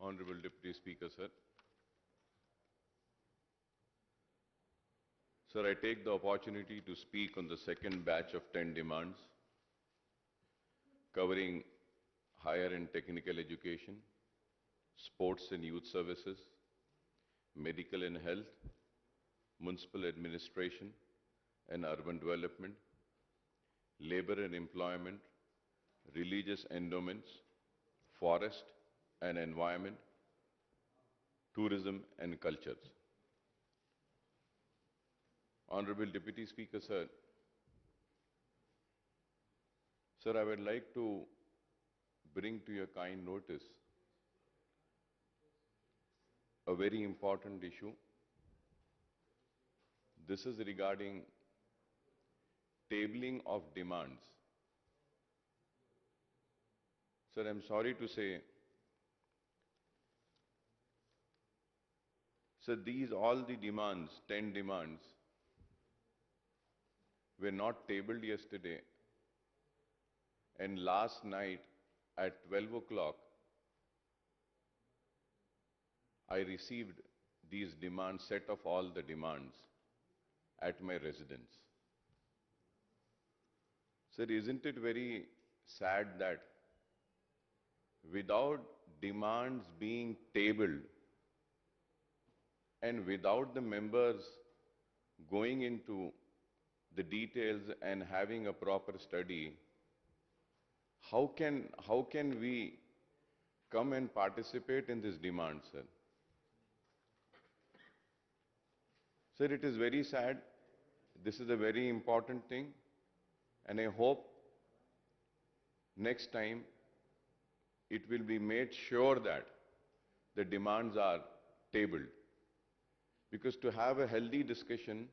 Honorable Deputy Speaker, sir. Sir, I take the opportunity to speak on the second batch of 10 demands covering higher and technical education, sports and youth services, medical and health, municipal administration and urban development, labor and employment, religious endowments, forest and environment, tourism and cultures. Honorable Deputy Speaker, sir. Sir, I would like to bring to your kind notice a very important issue. This is regarding tabling of demands. Sir, I'm sorry to say, sir, all the demands, 10 demands, were not tabled yesterday. And last night at 12 o'clock, I received these demands, set of all the demands at my residence. Sir, isn't it very sad that without demands being tabled and without the members going into the details and having a proper study, how can we come and participate in this demand, sir? Sir, it is very sad. This is a very important thing, and I hope next time it will be made sure that the demands are tabled. Because to have a healthy discussion,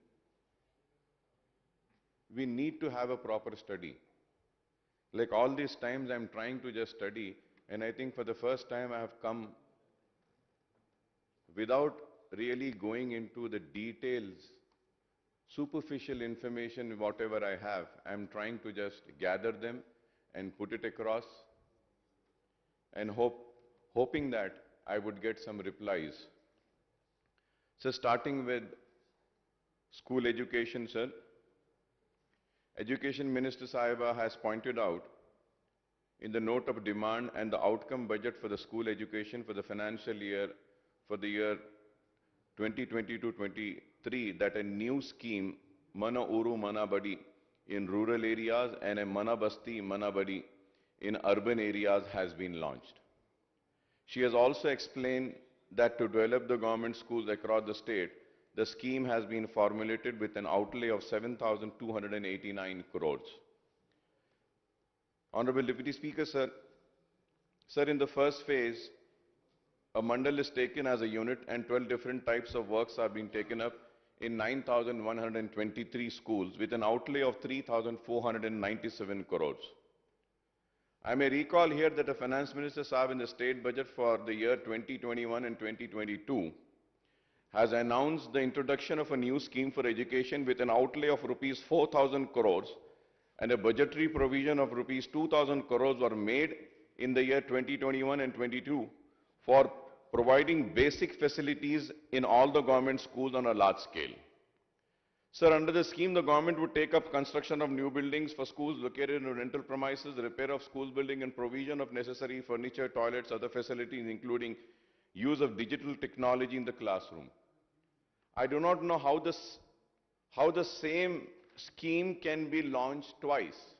we need to have a proper study. Like all these times I'm trying to just study, and I think for the first time I have come without really going into the details, superficial information, whatever I have, I'm trying to just gather them and put it across and hoping that I would get some replies. So starting with school education, sir. Education Minister Sahiba has pointed out in the note of demand and the outcome budget for the school education for the financial year, for the year 2022-23, that a new scheme, Mana Uru Mana Badi, in rural areas and a Mana Basti Mana Badi in urban areas has been launched. She has also explained that to develop the government schools across the state, the scheme has been formulated with an outlay of 7,289 crores. Honorable Deputy Speaker, sir, in the first phase, a mandal is taken as a unit and 12 different types of works are being taken up in 9,123 schools with an outlay of 3,497 crores. I may recall here that the Finance Minister Saab in the state budget for the year 2021 and 2022 has announced the introduction of a new scheme for education with an outlay of rupees 4,000 crores and a budgetary provision of rupees 2,000 crores were made in the year 2021 and 22 for providing basic facilities in all the government schools on a large scale. Sir, under the scheme, the government would take up construction of new buildings for schools located in rental premises, repair of school building and provision of necessary furniture, toilets, other facilities including use of digital technology in the classroom. I do not know how the same scheme can be launched twice,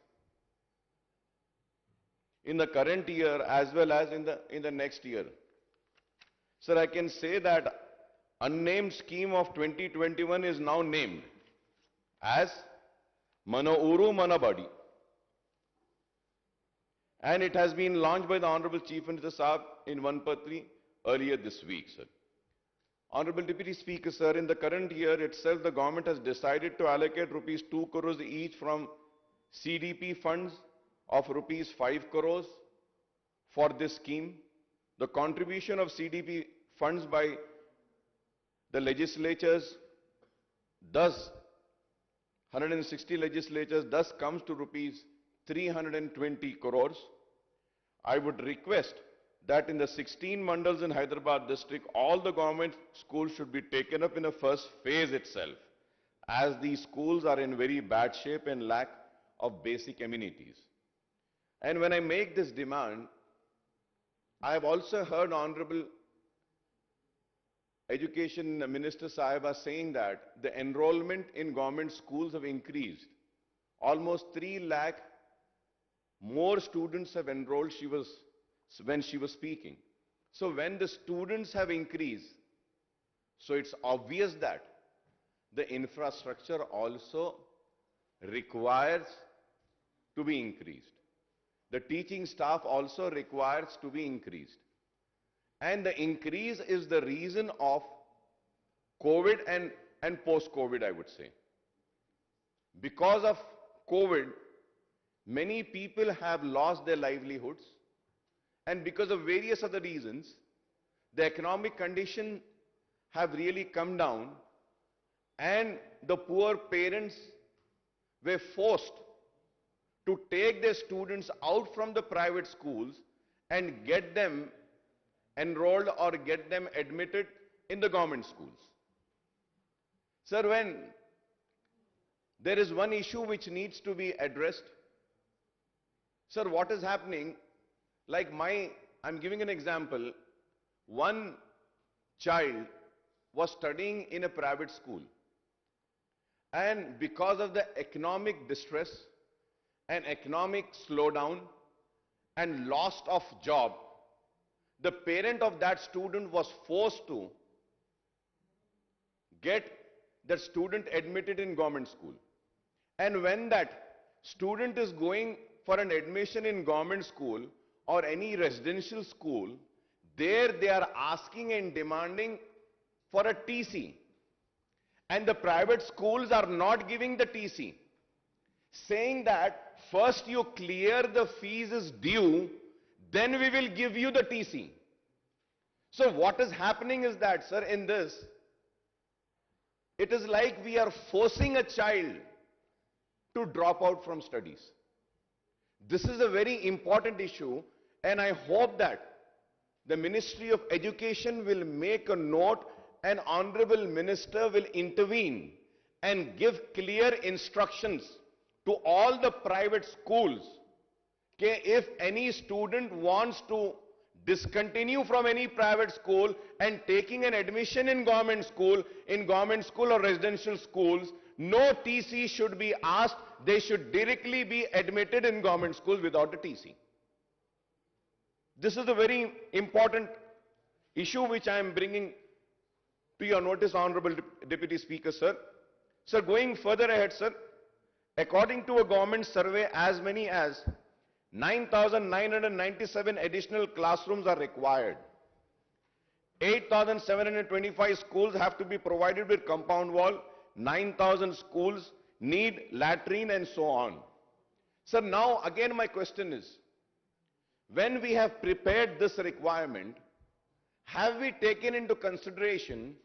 in the current year as well as in the next year. Sir, I can say that unnamed scheme of 2021 is now named as Mana Uru Mana Badi, and it has been launched by the Honorable Chief Minister Saab in Vanpatri earlier this week, sir. Honorable Deputy Speaker, sir, in the current year itself, the government has decided to allocate rupees 2 crores each from CDP funds of rupees 5 crores for this scheme. The contribution of CDP funds by the legislatures, thus 160 legislatures, thus comes to rupees 320 crores. I would request that in the 16 mandals in Hyderabad district, all the government schools should be taken up in the first phase itself, as these schools are in very bad shape and lack of basic amenities. And when I make this demand, I have also heard Honorable Education Minister Sahiba saying that the enrollment in government schools have increased. Almost 3 lakh more students have enrolled when she was speaking. So when the students have increased, so it's obvious that the infrastructure also requires to be increased. The teaching staff also requires to be increased. And the increase is the reason of COVID and post-COVID, I would say. Because of COVID, many people have lost their livelihoods, and because of various other reasons, the economic condition have really come down, and the poor parents were forced to take their students out from the private schools and get them enrolled or get them admitted in the government schools. Sir, when there is one issue which needs to be addressed, sir, what is happening, like I'm giving an example, one child was studying in a private school, and because of the economic distress and economic slowdown and loss of job, the parent of that student was forced to get that student admitted in government school. And when that student is going for an admission in government school or any residential school, there they are asking and demanding for a TC. And the private schools are not giving the TC, saying that first you clear the fees is due, then we will give you the TC. So what is happening is that, sir, in this, it is like we are forcing a child to drop out from studies. This is a very important issue, and I hope that the Ministry of Education will make a note and Honorable Minister will intervene and give clear instructions to all the private schools that if any student wants to discontinue from any private school and taking an admission in government school or residential schools, no TC should be asked. They should directly be admitted in government schools without a TC. This is a very important issue which I am bringing to your notice, Honorable Deputy Speaker, sir. Sir, going further ahead, sir, according to a government survey, as many as 9,997 additional classrooms are required. 8,725 schools have to be provided with compound wall. 9,000 schools need latrine and so on. Sir, now again my question is, when we have prepared this requirement, have we taken into consideration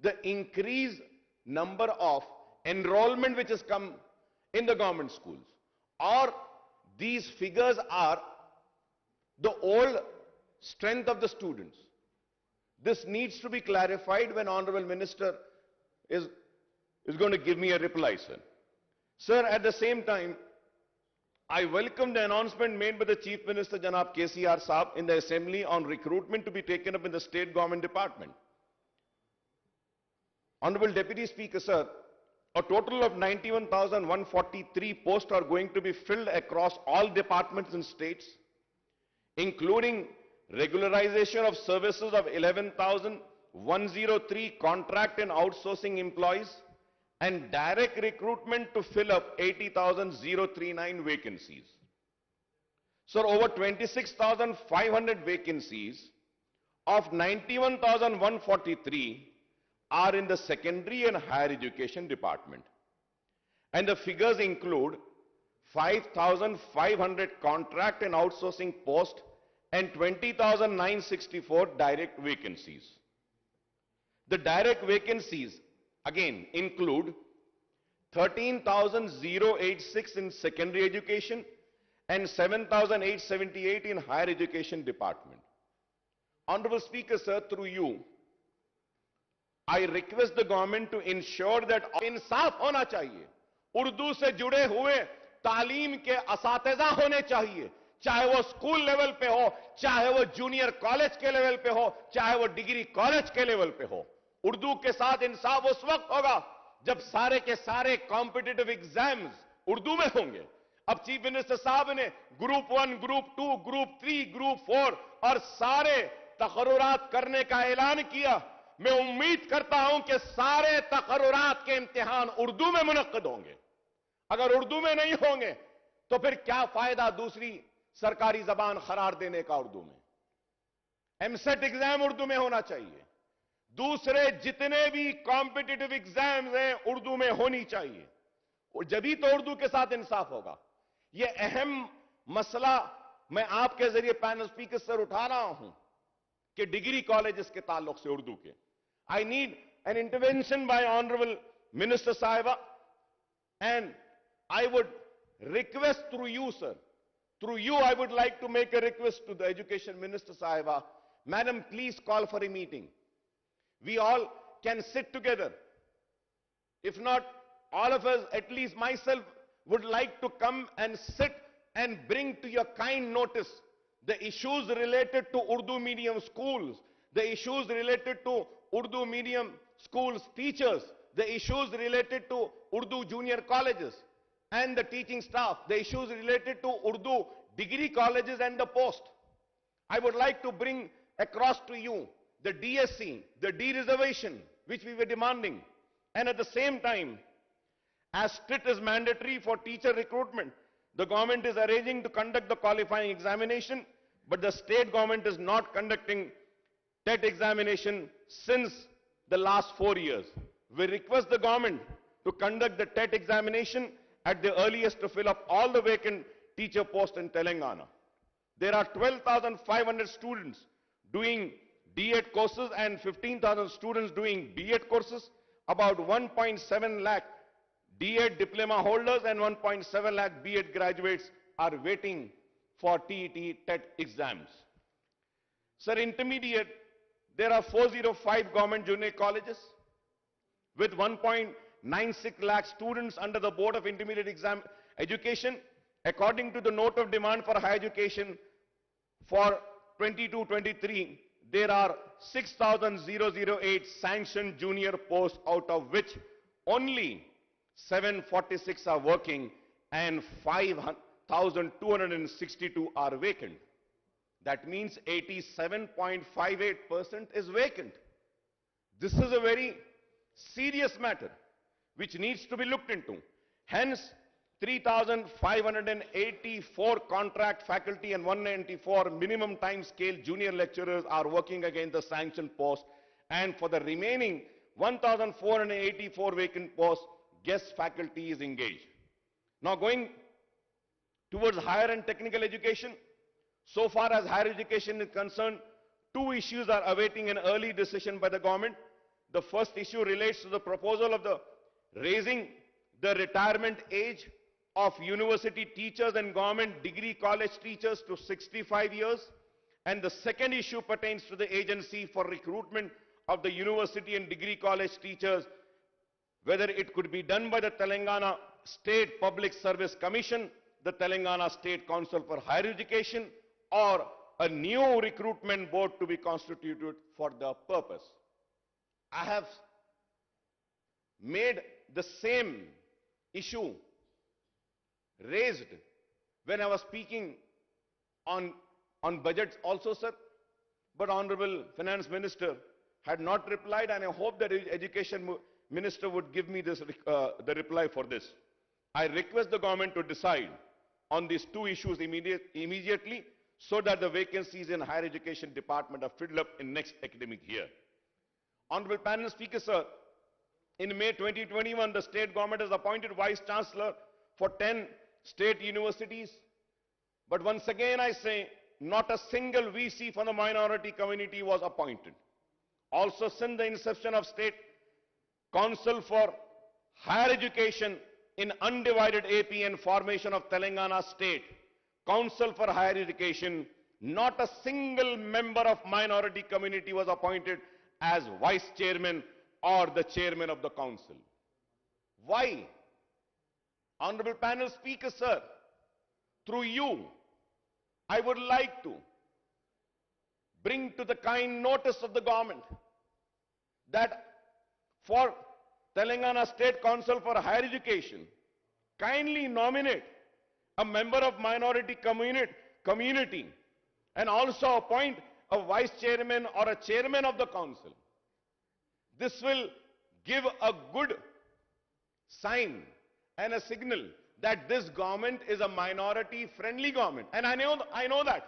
the increased number of enrollment which has come in the government schools? Or these figures are the old strength of the students? This needs to be clarified when Honorable Minister is going to give me a reply, sir. Sir, at the same time, I welcome the announcement made by the Chief Minister, Janab KCR Saab, in the Assembly on recruitment to be taken up in the state government department. Honorable Deputy Speaker, sir, a total of 91,143 posts are going to be filled across all departments and states, including regularization of services of 11,103 contract and outsourcing employees, and direct recruitment to fill up 80,039 vacancies. Sir, over 26,500 vacancies of 91,143 are in the secondary and higher education department. And the figures include 5,500 contract and outsourcing posts and 20,964 direct vacancies. The direct vacancies again include 13,086 in secondary education and 7,878 in higher education department. Honorable Speaker, sir, through you, I request the government to ensure that इंसाफ होना चाहिए. उर्दू से जुड़े हुए तालीम के असातिज़ा होने चाहिए, चाहे वो स्कूल लेवल पे हो, चाहे वो जूनियर कॉलेज के लेवल पे हो, चाहे वो डिग्री कॉलेज के लेवल पे हो. उर्दू के साथ इंसाफ उस वक्त होगा जब सारे के सारे कॉम्पिटिटिव एग्जाम्स उर्दू में होंगे. अब चीफ मिनिस्टर साहब ने ग्रुप 1, ग्रुप 2, ग्रुप 3, ग्रुप 4 और सारे तकर्रुरात करने का ऐलान किया. मैं उम्मीद करता हूं कि सारे तकर्रुरात के इम्तिहान उर्दू में मुनक्किद होंगे. अगर उर्दू में नहीं होंगे तो फिर क्या फायदा दूसरी सरकारी जबान करार देने का उर्दू में. एमसेट एग्जाम उर्दू में होना चाहिए. दूसरे जितने भी कॉम्पिटिटिव एग्जाम्स हैं उर्दू में होनी चाहिए, और जभी तो उर्दू के साथ इंसाफ होगा. यह अहम मसला मैं आपके जरिए पैनल स्पीकर सर उठा रहा हूं कि डिग्री कॉलेजेस के ताल्लुक से उर्दू के I need an intervention by honourable minister साहिबा, and I would request through you, sir, through you, I would like to make a request to the Education Minister Sahiba. Madam, please call for a meeting. We all can sit together. If not, all of us, at least myself, would like to come and sit and bring to your kind notice the issues related to Urdu medium schools, the issues related to Urdu medium schools teachers, the issues related to Urdu junior colleges and the teaching staff, the issues related to Urdu degree colleges and the post. I would like to bring across to you the DSC, the de-reservation, which we were demanding. And at the same time, as STIT is mandatory for teacher recruitment, the government is arranging to conduct the qualifying examination, but the state government is not conducting TET examination since the last 4 years. We request the government to conduct the TET examination at the earliest to fill up all the vacant teacher posts in Telangana. There are 12,500 students doing D.Ed courses and 15,000 students doing B.Ed courses. About 1.7 lakh D.Ed diploma holders and 1.7 lakh B.Ed graduates are waiting for TET TET exams. Sir, intermediate, there are 405 government junior colleges with 1.96 lakh students under the Board of Intermediate Exam Education. According to the note of demand for higher education for 22-23, there are 6,008 sanctioned junior posts, out of which only 746 are working and 5,262 are vacant. That means 87.58% is vacant. This is a very serious matter which needs to be looked into. Hence, 3,584 contract faculty and 194 minimum time scale junior lecturers are working against the sanctioned posts, and for the remaining 1,484 vacant posts, guest faculty is engaged. Now going towards higher and technical education, so far as higher education is concerned, two issues are awaiting an early decision by the government. The first issue relates to the proposal of the raising the retirement age of university teachers and government degree college teachers to 65 years. And the second issue pertains to the agency for recruitment of the university and degree college teachers, whether it could be done by the Telangana State Public Service Commission, the Telangana State Council for Higher Education, or a new recruitment board to be constituted for the purpose. I have made the same issue raised when I was speaking on budgets also, sir, but Honorable Finance Minister had not replied, and I hope that Education Minister would give me this, the reply for this. I request the government to decide on these two issues immediately so that the vacancies in higher education department are filled up in next academic year. Honorable Panel Speaker, sir, in May 2021, the state government has appointed Vice Chancellor for 10 state universities. But once again I say, not a single VC from the minority community was appointed. Also, since the inception of State Council for Higher Education in undivided AP and formation of Telangana state, Council for Higher Education, not a single member of minority community was appointed as vice chairman or the chairman of the council. Why? Honorable panel speaker, sir, through you, I would like to bring to the kind notice of the government that for Telangana State Council for Higher Education, kindly nominate a member of minority community and also appoint a vice chairman or a chairman of the council. This will give a good sign and a signal that this government is a minority friendly government. And I know that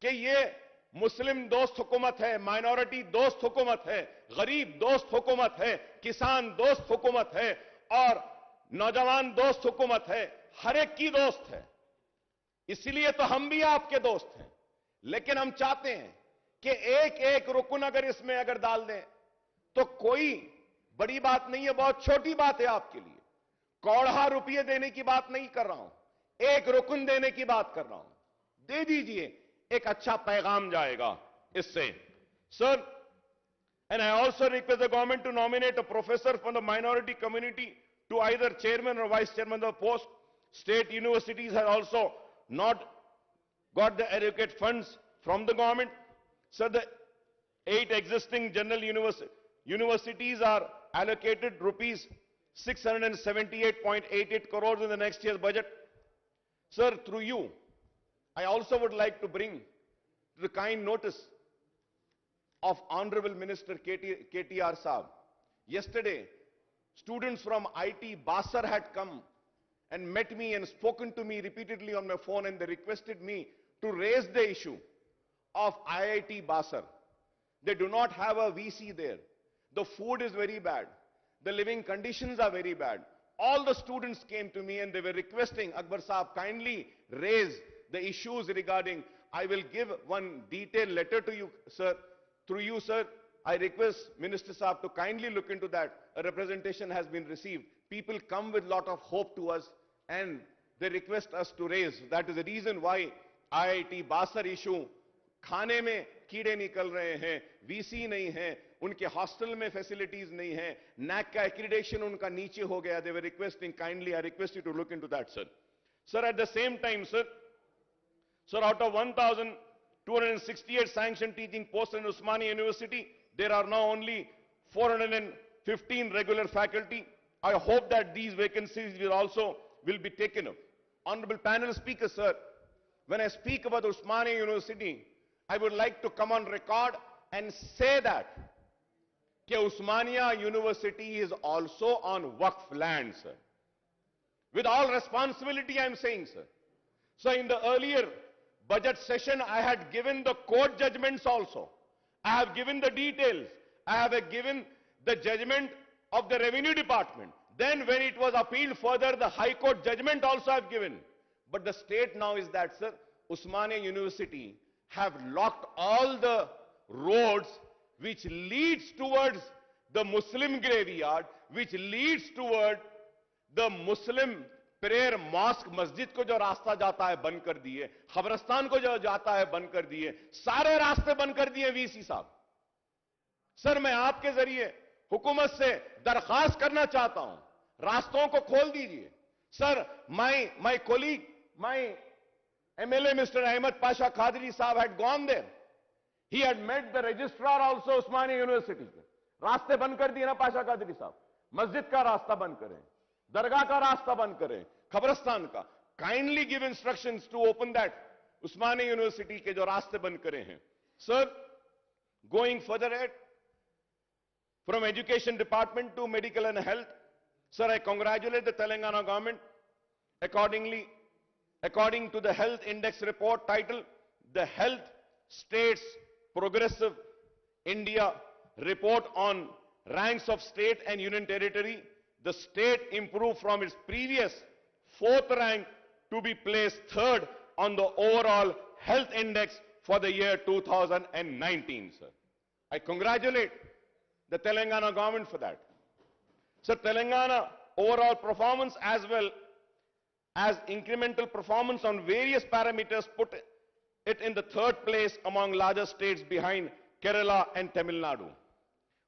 कि ये मुस्लिम दोस्त हुकूमत है, minority दोस्त हुकूमत है, गरीब दोस्त हुकूमत है, किसान दोस्त हुकूमत है और नौजवान दोस्त हुकूमत है, हर एक की दोस्त है। इसलिए तो हम भी आपके दोस्त हैं। लेकिन हम चाहते हैं कि एक एक रुकन अगर इसमें अगर डाल दें तो कोई बड़ी बात नहीं है, बहुत छोटी बात है आपके लिए। कौड़ा रुपये देने की बात नहीं कर रहा हूं, एक रुकन देने की बात कर रहा हूं। दे दीजिए, एक अच्छा पैगाम जाएगा इससे। Sir, and I also request the government to nominate a professor from the minority community to either chairman or vice chairman of the post. State universities have also not got the adequate funds from the government. So the 8 existing general universities are allocated rupees 678.88 crores in the next year's budget. Sir, through you, I also would like to bring to the kind notice of Honorable Minister KTR Saab. Yesterday, students from IT Basar had come and met me and spoken to me repeatedly on my phone, and they requested me to raise the issue of IIT Basar. They do not have a VC there. The food is very bad. The living conditions are very bad. All the students came to me and they were requesting, Akbar Saab, kindly raise the issues regarding. I will give one detailed letter to you, sir. Through you, sir, I request Minister Saab to kindly look into that. A representation has been received. People come with a lot of hope to us and they request us to raise. That is the reason why IIT Basar issue, खाने में कीड़े निकल रहे हैं, VC नहीं है, उनके hostel में फैसिलिटीज नहीं है, नैक का एक्रीडेशन उनका नीचे हो गया. They were requesting, kindly I request you to look into that, sir. Sir, at the same time, sir, out of 1,268 sanctioned teaching posts in Usmania University, there are now only 415 regular faculty. I hope that these vacancies will be taken up. Honorable panel speaker, sir, when I speak about Usmania University, I would like to come on record and say that Usmania University is also on Waqf land, sir. With all responsibility, I am saying, sir. So in the earlier budget session, I had given the court judgments also. I have given the details. I have given the judgment of the revenue department. Then when it was appealed further, the High Court judgment also I have given. But the state now is that, sir, Usmania University have locked all the roads which leads towards the Muslim graveyard, which leads toward the Muslim prayer mosque, masjid को जो रास्ता जाता है बंद कर दिए, खबरस्तान को जो जाता है बंद कर दिए, सारे रास्ते बंद कर दिए वीसी साहब. सर, मैं आपके जरिए हुकूमत से दरखास्त करना चाहता हूं, रास्तों को खोल दीजिए. Sir, my colleague, my MLA Mr. Ahmed Pasha Khadri Saab had gone there. He had met the registrar also Usmania University. रास्ते बंद कर दिए ना पाशा कादरी साहब, मस्जिद का रास्ता बंद करें, दरगाह का रास्ता बंद करें, खबरस्तान का. Kindly give instructions to open that Usmania University के जो रास्ते बंद करे हैं. Sir, going further ahead, from Education Department to Medical and Health, sir, I congratulate the Telangana government. According to the Health Index report titled The Health States Progressive India Report on Ranks of State and Union Territory, the state improved from its previous 4th rank to be placed 3rd on the overall health index for the year 2019, sir. I congratulate the Telangana government for that. Sir, Telangana overall performance as well as incremental performance on various parameters put it in the third place among larger states behind Kerala and Tamil Nadu.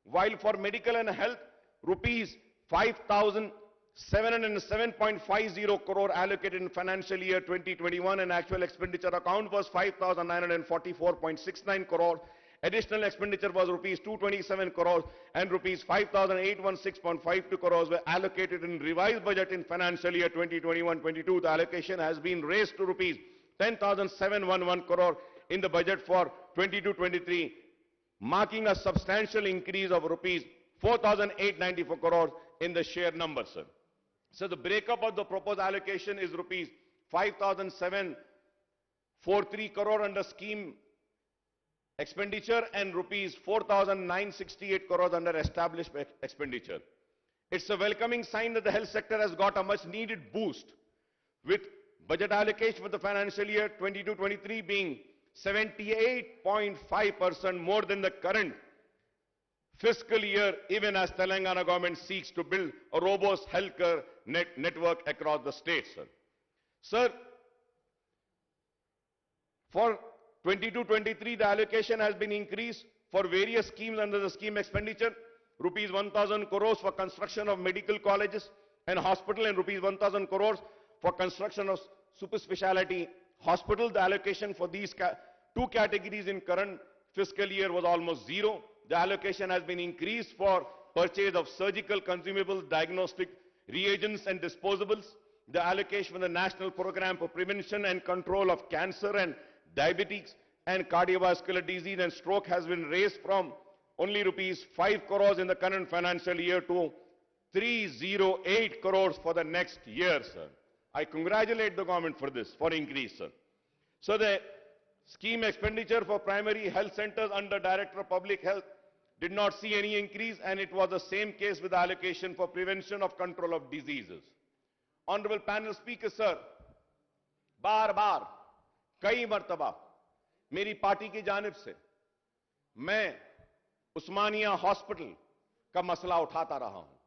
While for medical and health, rupees 5,707.50 crore allocated in financial year 2021 and actual expenditure account was 5,944.69 crore. Additional expenditure was rupees 227 crores and rupees 5,816.52 crores were allocated in revised budget in financial year 2021-22. The allocation has been raised to rupees 10,711 crore in the budget for 22-23, marking a substantial increase of rupees 4,894 crores in the share number, sir. So the breakup of the proposed allocation is rupees 5,743 crore under scheme expenditure and rupees 4,968 crores under established expenditure. It's a welcoming sign that the health sector has got a much needed boost, with budget allocation for the financial year 22-23 being 78.5% more than the current fiscal year, even as Telangana government seeks to build a robust healthcare network across the state, sir. Sir, for 22-23, the allocation has been increased for various schemes under the scheme expenditure. Rupees 1,000 crores for construction of medical colleges and hospital and rupees 1,000 crores for construction of super specialty hospital. The allocation for these two categories in current fiscal year was almost zero. The allocation has been increased for purchase of surgical consumables, diagnostic reagents and disposables. The allocation for the National Program for Prevention and Control of Cancer and Diabetes and Cardiovascular Disease and Stroke has been raised from only rupees 5 crores in the current financial year to 308 crores for the next year, sir. I congratulate the government for this, for increase, sir. So the scheme expenditure for primary health centers under Director of Public Health did not see any increase, and it was the same case with the allocation for prevention of control of diseases. Honorable panel speaker, sir, बार-बार कई मर्तबा मेरी party की जानिब से मैं उस्मानिया hospital का मसला उठाता रहा हूं।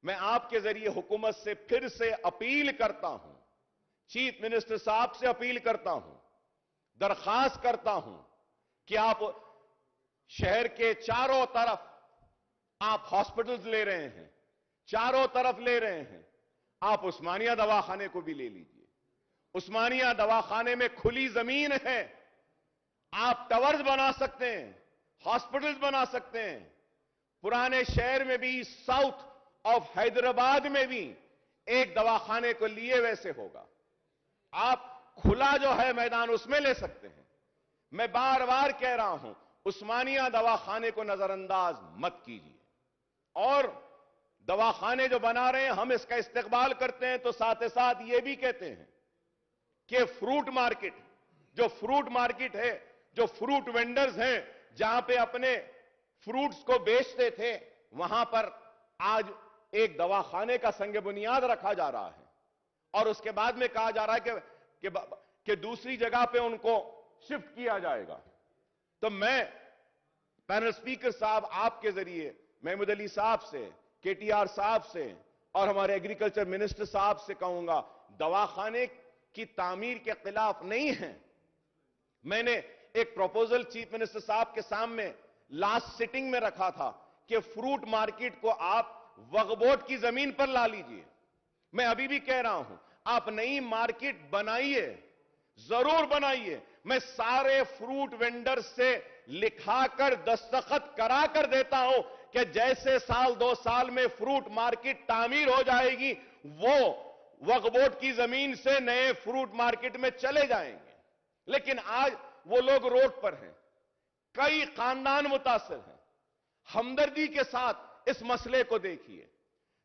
मैं आपके जरिए हुकूमत से फिर से अपील करता हूं, चीफ मिनिस्टर साहब से अपील करता हूं, दरखास्त करता हूं कि आप शहर के चारों तरफ आप हॉस्पिटल्स ले रहे हैं, चारों तरफ ले रहे हैं, आप उस्मानिया दवाखाने को भी ले लीजिए। उस्मानिया दवाखाने में खुली जमीन है, आप टावर्स बना सकते हैं, हॉस्पिटल्स बना सकते हैं। पुराने शहर में भी, साउथ ऑफ हैदराबाद में भी एक दवाखाने को लिए वैसे होगा। आप खुला जो है मैदान उसमें ले सकते हैं। मैं बार बार कह रहा हूं, उस्मानिया दवाखाने को नजरअंदाज मत कीजिए। और दवाखाने जो बना रहे हैं, हम इसका इस्तेकबाल करते हैं, तो साथ ही साथ ये भी कहते हैं कि फ्रूट मार्केट, जो फ्रूट मार्केट है, जो फ्रूट वेंडर्स हैं, जहां पे अपने फ्रूट्स को बेचते थे, वहां पर आज एक दवाखाने का संग बुनियाद रखा जा रहा है और उसके बाद में कहा जा रहा है कि दूसरी जगह पे उनको शिफ्ट किया जाएगा। तो मैं पैनल स्पीकर साहब, आपके जरिए महमूद अली साहब से, केटीआर साहब से और हमारे एग्रीकल्चर मिनिस्टर साहब से कहूंगा, दवाखाने की तामीर के खिलाफ नहीं है। मैंने एक प्रपोजल चीफ मिनिस्टर साहब के सामने लास्ट सिटिंग में रखा था कि फ्रूट मार्केट को आप वक्फ बोर्ड की जमीन पर ला लीजिए। मैं अभी भी कह रहा हूं, आप नई मार्केट बनाइए, जरूर बनाइए। मैं सारे फ्रूट वेंडर से लिखाकर दस्तखत करा कर देता हूं कि जैसे साल 2 साल में फ्रूट मार्केट तामीर हो जाएगी, वो वक्फ बोर्ड की जमीन से नए फ्रूट मार्केट में चले जाएंगे। लेकिन आज वो लोग रोड पर हैं, कई खानदान मुतासिर हैं। हमदर्दी के साथ इस मसले को देखिए।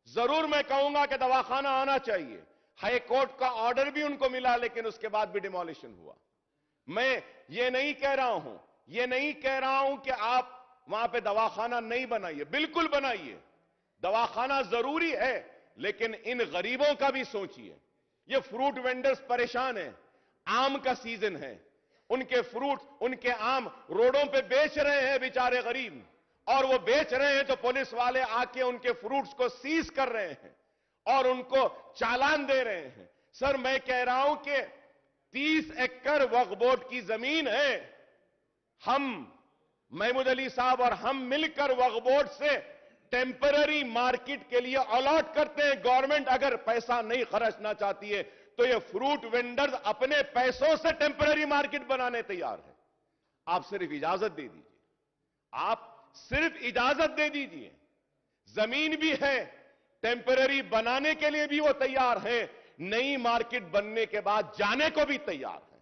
जरूर मैं कहूंगा कि दवाखाना आना चाहिए। हाई कोर्ट का ऑर्डर भी उनको मिला, लेकिन उसके बाद भी डिमोलिशन हुआ। मैं ये नहीं कह रहा हूं कि आप वहां पे दवाखाना नहीं बनाइए, बिल्कुल बनाइए, दवाखाना जरूरी है, लेकिन इन गरीबों का भी सोचिए। ये फ्रूट वेंडर्स परेशान हैं, आम का सीजन है, उनके फ्रूट, उनके आम रोडों पे बेच रहे हैं बेचारे गरीब, और वो बेच रहे हैं तो पुलिस वाले आके उनके फ्रूट्स को सीज कर रहे हैं। और उनको चालान दे रहे हैं। सर मैं कह रहा हूं कि 30 एकड़ वक्फ बोर्ड की जमीन है, हम महमूद अली साहब और हम मिलकर वक्फ बोर्ड से टेम्पररी मार्केट के लिए अलॉट करते हैं। गवर्नमेंट अगर पैसा नहीं खर्चना चाहती है तो ये फ्रूट वेंडर्स अपने पैसों से टेम्पररी मार्केट बनाने तैयार है। आप सिर्फ इजाजत दे दीजिए, आप सिर्फ इजाजत दे दीजिए। जमीन भी है, टेम्पररी बनाने के लिए भी वो तैयार है, नई मार्केट बनने के बाद जाने को भी तैयार है।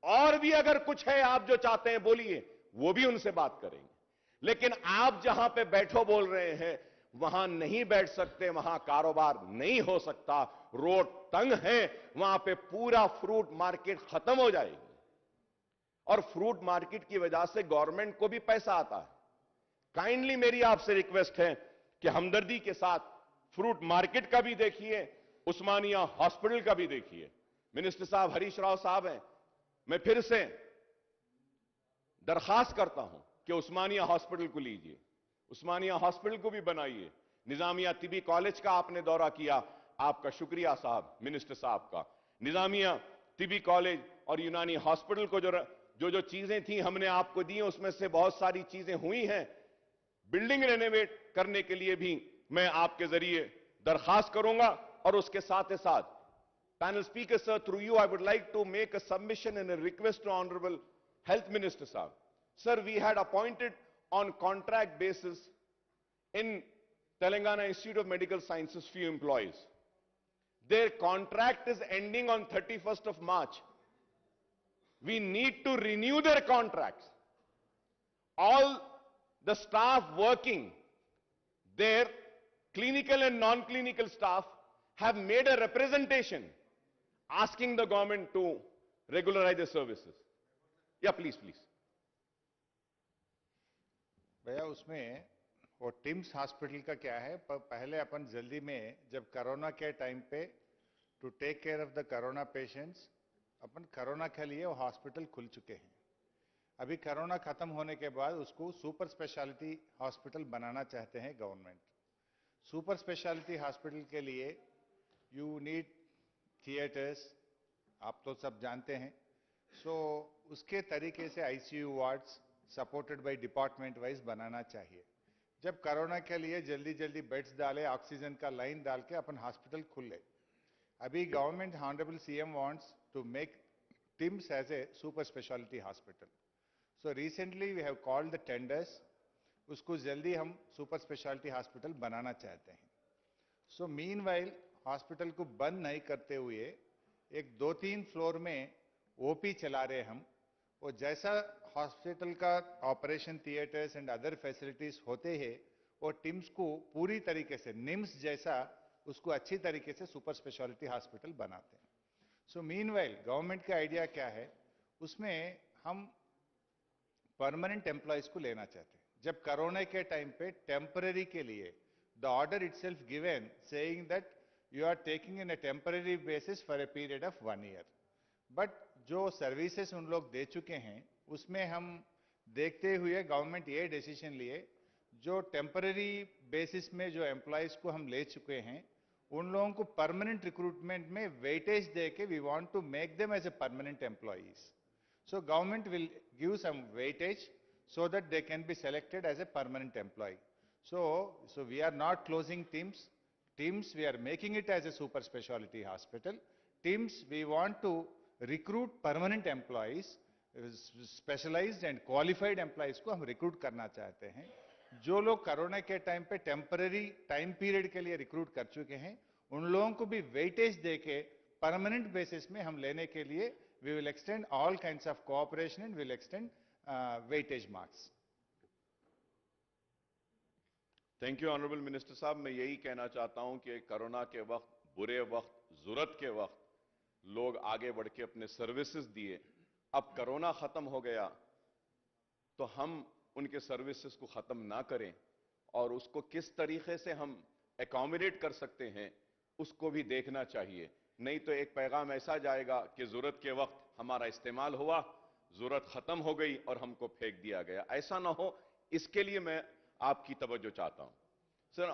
और भी अगर कुछ है आप जो चाहते हैं बोलिए, वो भी उनसे बात करेंगे। लेकिन आप जहां पे बैठो बोल रहे हैं वहां नहीं बैठ सकते, वहां कारोबार नहीं हो सकता, रोड तंग है, वहां पे पूरा फ्रूट मार्केट खत्म हो जाएगी। और फ्रूट मार्केट की वजह से गवर्नमेंट को भी पैसा आता है। काइंडली मेरी आपसे रिक्वेस्ट है कि हमदर्दी के साथ फ्रूट मार्केट का भी देखिए, उस्मानिया हॉस्पिटल का भी देखिए। मिनिस्टर साहब हरीश राव साहब हैं, मैं फिर से दरखास्त करता हूं कि उस्मानिया हॉस्पिटल को लीजिए, उस्मानिया हॉस्पिटल को भी बनाइए। निजामिया तिबी कॉलेज का आपने दौरा किया, आपका शुक्रिया साहब, मिनिस्टर साहब का। निजामिया तिबी कॉलेज और यूनानी हॉस्पिटल को जो चीजें थी हमने आपको दी, उसमें से बहुत सारी चीजें हुई हैं। बिल्डिंग रेनोवेट करने के लिए भी मैं आपके जरिए दरखास्त करूंगा। और उसके साथ ही साथ panel speaker sir, through you I would like to make a submission and a request to honourable health minister साहब. Sir, we had appointed on contract basis in Telangana Institute of Medical Sciences few employees. Their contract is ending on 31st of March. We need to renew their contracts. All the staff working there, clinical and non-clinical staff, have made a representation asking the government to regularize their services. Yeah, please, please. भैया उसमें वो teams hospital का क्या है, पहले अपन जल्दी में जब कोरोना के टाइम पे to take care of the corona patients, अपन कोरोना के लिए वो हॉस्पिटल खुल चुके हैं। अभी कोरोना खत्म होने के बाद उसको सुपर स्पेशलिटी हॉस्पिटल बनाना चाहते हैं गवर्नमेंट। सुपर स्पेशलिटी हॉस्पिटल के लिए यू नीड थिएटर्स, आप तो सब जानते हैं। सो उसके तरीके से ICU wards supported by department wise बनाना चाहिए। जब कोरोना के लिए जल्दी जल्दी बेड्स डाले, ऑक्सीजन का लाइन डाल के अपन हॉस्पिटल खुले। अभी government honourable CM wants to make TIMS as a super speciality hospital. So recently we have called the tenders, उसको जल्दी हम सुपर स्पेशलिटी हॉस्पिटल बनाना चाहते हैं। सो मीनवाइल हॉस्पिटल को बंद नहीं करते हुए एक 2-3 फ्लोर में ओपी चला रहे हम। वो जैसा हॉस्पिटल का operation theatres and other facilities होते हैं, वो टिम्स को पूरी तरीके से निम्स जैसा उसको अच्छी तरीके से सुपर स्पेशलिटी हॉस्पिटल बनाते हैं। सो मीनवाइल गवर्नमेंट का आइडिया क्या है, उसमें हम परमानेंट एम्प्लॉयज को लेना चाहते हैं। जब कोरोना के टाइम पे टेम्पररी के लिए the order itself given saying that you are taking in a temporary basis for a period of 1 year, but जो सर्विसेज उन लोग दे चुके हैं उसमें हम देखते हुए गवर्नमेंट ये डिसीजन लिए, जो टेम्पररी बेसिस में जो एम्प्लॉयज को हम ले चुके हैं उन लोगों को परमानेंट रिक्रूटमेंट में वेटेज दे के we want to make them as a permanent employees. So government will give some weightage so that they can be selected as a permanent employee. So we are not closing TIMS. TIMS, we are making it as a super specialty hospital. TIMS, we want to recruit permanent employees, specialized and qualified employees को हम recruit करना चाहते हैं। जो लोग corona के time पे temporary time period के लिए रिक्रूट कर चुके हैं उन लोगों को भी वेटेज देके परमानेंट बेसिस में हम लेने के लिए we will extend all kinds of cooperation and will extend weightage marks. Thank you honourable minister साहब। मैं यही कहना चाहता हूं कि कोरोना के वक्त, बुरे वक्त, जरूरत के वक्त लोग आगे बढ़ के अपने सर्विसेज दिए। अब कोरोना खत्म हो गया तो हम उनके सर्विसेज को खत्म ना करें और उसको किस तरीके से हम एकोमोडेट कर सकते हैं उसको भी देखना चाहिए। नहीं तो एक पैगाम ऐसा जाएगा कि जरूरत के वक्त हमारा इस्तेमाल हुआ, जरूरत खत्म हो गई और हमको फेंक दिया गया। ऐसा ना हो, इसके लिए मैं आपकी तवज्जो चाहता हूं। Sir,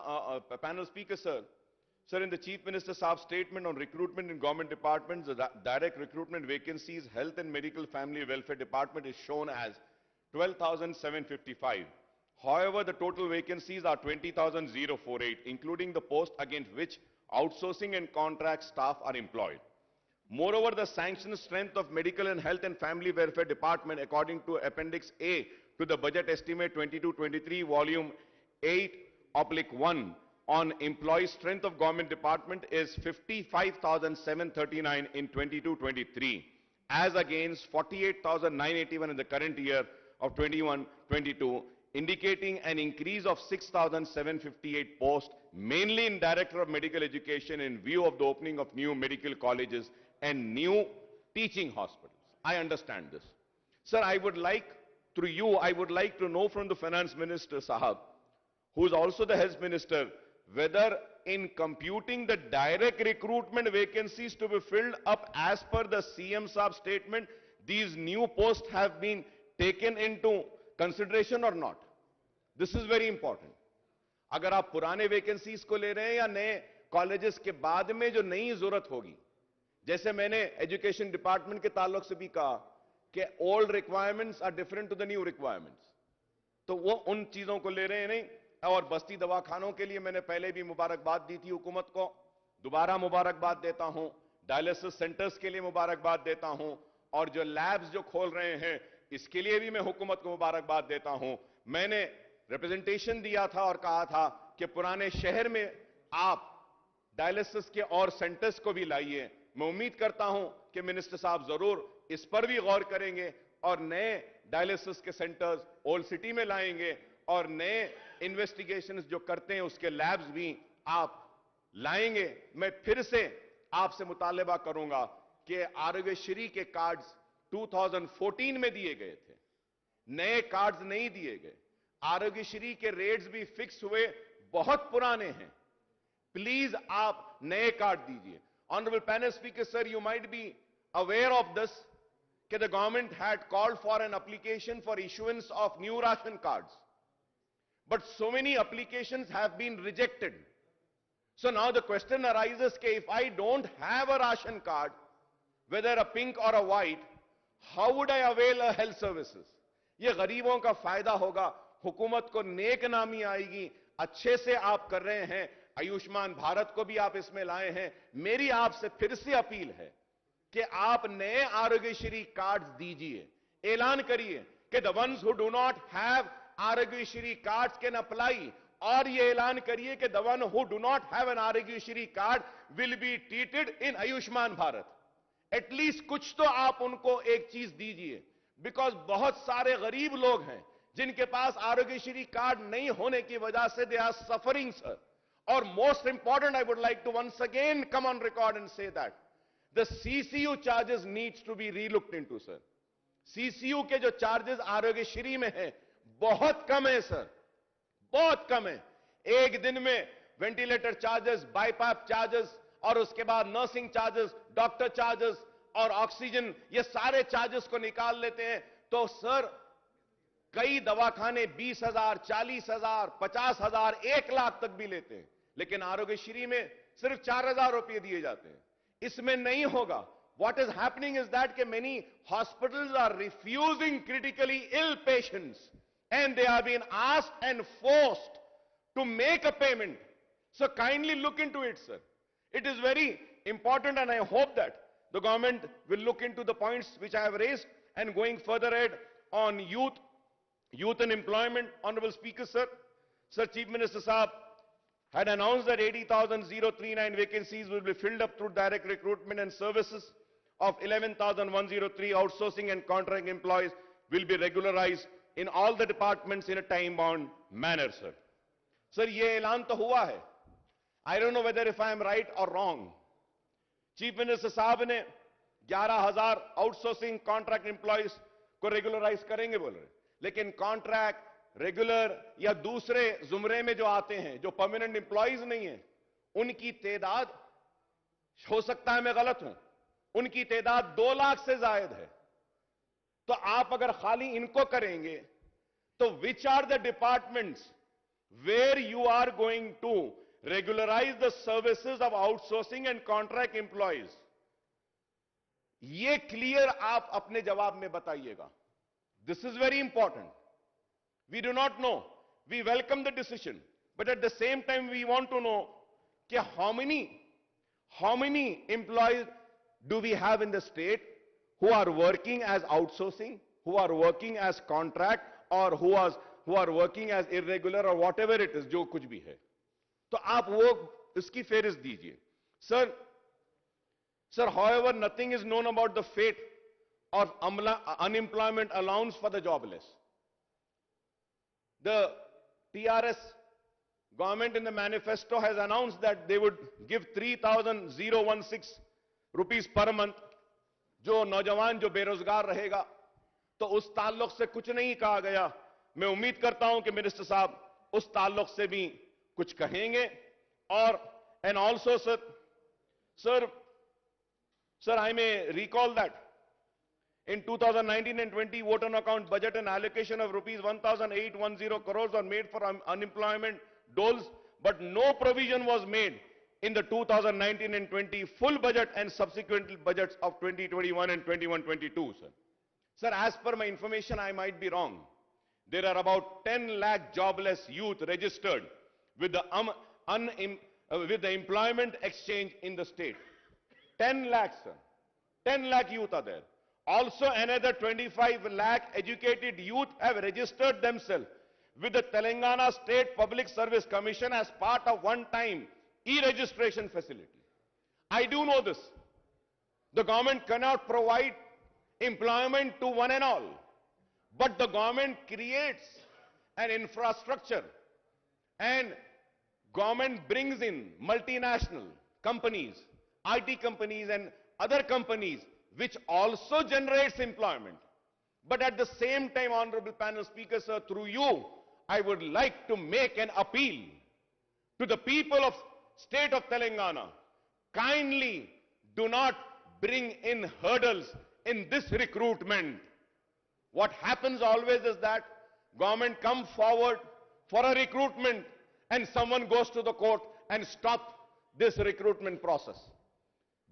panel speaker sir, Sir, in the Chief Minister Saab's statement on recruitment in government departments, the direct recruitment vacancies, Health and Medical Family Welfare Department is shown as 12,755. However, the total vacancies are 20,048, including the post against which outsourcing and contract staff are employed. Moreover, the sanctioned strength of Medical and Health and Family Welfare Department, according to Appendix A to the Budget Estimate 22-23, Volume 8/1, on employee strength of government department is 55,739 in 22-23, as against 48,981 in the current year of 21-22, indicating an increase of 6,758 posts, mainly in Director of Medical Education, in view of the opening of new medical colleges and new teaching hospitals. I understand this. Sir, I would like to know from the Finance Minister Sahab, who is also the Health Minister, whether in computing the direct recruitment vacancies to be filled up as per the CM Saab statement, these new posts have been taken into consideration or not. This is very important. अगर आप पुराने vacancies को ले रहे हैं या नए colleges के बाद में जो नई जरूरत होगी, जैसे मैंने एजुकेशन डिपार्टमेंट के ताल्लुक से भी कहा कि old requirements are different to the new requirements, तो वो उन चीजों को ले रहे हैं नहीं। और बस्ती दवाखानों के लिए मैंने पहले भी मुबारकबाद दी थी हुकूमत को, दोबारा मुबारकबाद देता हूं। डायलिसिस सेंटर्स के लिए मुबारकबाद देता हूं, और जो लैब्स जो खोल रहे हैं इसके लिए भी मैं हुकूमत को मुबारकबाद देता हूं। मैंने रिप्रेजेंटेशन दिया था और कहा था कि पुराने शहर में आप डायलिसिस के और सेंटर्स को भी लाइए। मैं उम्मीद करता हूं कि मिनिस्टर साहब जरूर इस पर भी गौर करेंगे और नए डायलिसिस के सेंटर्स ओल्ड सिटी में लाएंगे, और नए इन्वेस्टिगेशंस जो करते हैं उसके लैब्स भी आप लाएंगे। मैं फिर से आपसे मुतालबा करूंगा कि आरोग्यश्री के कार्ड्स 2014 में दिए गए थे, नए कार्ड्स नहीं दिए गए। आरोग्यश्री के रेट्स भी फिक्स हुए, बहुत पुराने हैं। प्लीज आप नए कार्ड दीजिए। Honourable panel speaker sir, you might be aware of this कि the government had called for an application for issuance of new ration cards, but so many applications have been rejected. So now the question arises that if I don't have a ration card, whether a pink or a white, how would I avail a health services? ये गरीबों का फायदा होगा, हुकूमत को नेक नामी आएगी। अच्छे से आप कर रहे हैं, आयुष्मान भारत को भी आप इसमें लाए हैं। मेरी आपसे फिर से अपील है कि आप नए आरोग्यश्री कार्ड्स दीजिए, ऐलान करिए कि the ones who do not have Aarogyasri cards can apply, और ये ऐलान करिए कि the one who do not have an Aarogyasri card will be treated in Ayushman Bharat. At least कुछ तो आप उनको एक चीज दीजिए, बिकॉज बहुत सारे गरीब लोग हैं जिनके पास आरोग्यश्री कार्ड नहीं होने की वजह से दे आर सफरिंग सर। और most important, I would like to once again come on record and say that the CCU charges needs to be relooked into sir. CCU के जो चार्जेस आरोग्यश्री में है बहुत कम है सर, बहुत कम है। एक दिन में वेंटिलेटर चार्जेस, बाईपास चार्जेस, और उसके बाद नर्सिंग चार्जेस, डॉक्टर चार्जेस और ऑक्सीजन, ये सारे चार्जेस को निकाल लेते हैं तो सर कई दवाखाने 20,000, 40,000, 50,000, 1 लाख तक भी लेते हैं, लेकिन आरोग्यश्री में सिर्फ 4,000 रुपए दिए जाते हैं। इसमें नहीं होगा। What is happening is that many hospitals are refusing critically ill patients, and they are being asked and forced to make a payment. So kindly look into it, sir. It is very important, and I hope that the government will look into the points which I have raised. And going further ahead on youth and employment, Honorable Speaker, sir, Chief Minister Saab had announced that 80,039 vacancies will be filled up through direct recruitment, and services of 11,103 outsourcing and contract employees will be regularized in all the departments in a time-bound manner, sir. Sir, ये ऐलान तो हुआ है. I don't know whether if I am right or wrong. Chief Minister साहब ने 11,000 outsourcing contract employees को regularise करेंगे बोल रहे, लेकिन कॉन्ट्रैक्ट, रेगुलर या दूसरे जुमरे में जो आते हैं, जो परमानेंट एम्प्लॉइज नहीं है, उनकी तादाद, हो सकता है मैं गलत हूं, उनकी तादाद 2 लाख से ज्यादा है. तो आप अगर खाली इनको करेंगे तो which are the departments where you are going to regularize the services of outsourcing and contract employees. ये क्लियर आप अपने जवाब में बताइएगा. This is very important. We do not know. We welcome the decision, but at the same time we want to know कि how many employees do we have in the state who are working as outsourcing, who are working as contract, or who are working as irregular or whatever it is, जो कुछ भी है. तो आप वो इसकी फेरिस्त दीजिए. Sir, however, nothing is known about the fate of unemployment allowance for the jobless. The TRS government in the manifesto has announced that they would give 3,016 rupees per month. जो नौजवान जो बेरोजगार रहेगा, तो उस ताल्लुक से कुछ नहीं कहा गया. मैं उम्मीद करता हूं कि मिनिस्टर साहब उस ताल्लुक से भी कुछ कहेंगे. और and also sir, I may recall that in 2019 and 20 vote on account budget and allocation of rupees 1,810 crores are made for unemployment doles, but no provision was made in the 2019 and 20 full budget and subsequent budgets of 2021 and 21-22, sir. Sir, as per my information, I might be wrong. There are about 10 lakh jobless youth registered with the employment exchange in the state. 10 lakhs, sir. 10 lakh youth are there. Also, another 25 lakh educated youth have registered themselves with the Telangana State Public Service Commission as part of one-time e-registration facility. I do know this. The government cannot provide employment to one and all, but the government creates an infrastructure, and government brings in multinational companies, IT companies and other companies which also generates employment. But at the same time, Honorable Panel Speaker, sir, through you, I would like to make an appeal to the people of state of Telangana. Kindly do not bring in hurdles in this recruitment. What happens always is that government comes forward for a recruitment and someone goes to the court and stops this recruitment process.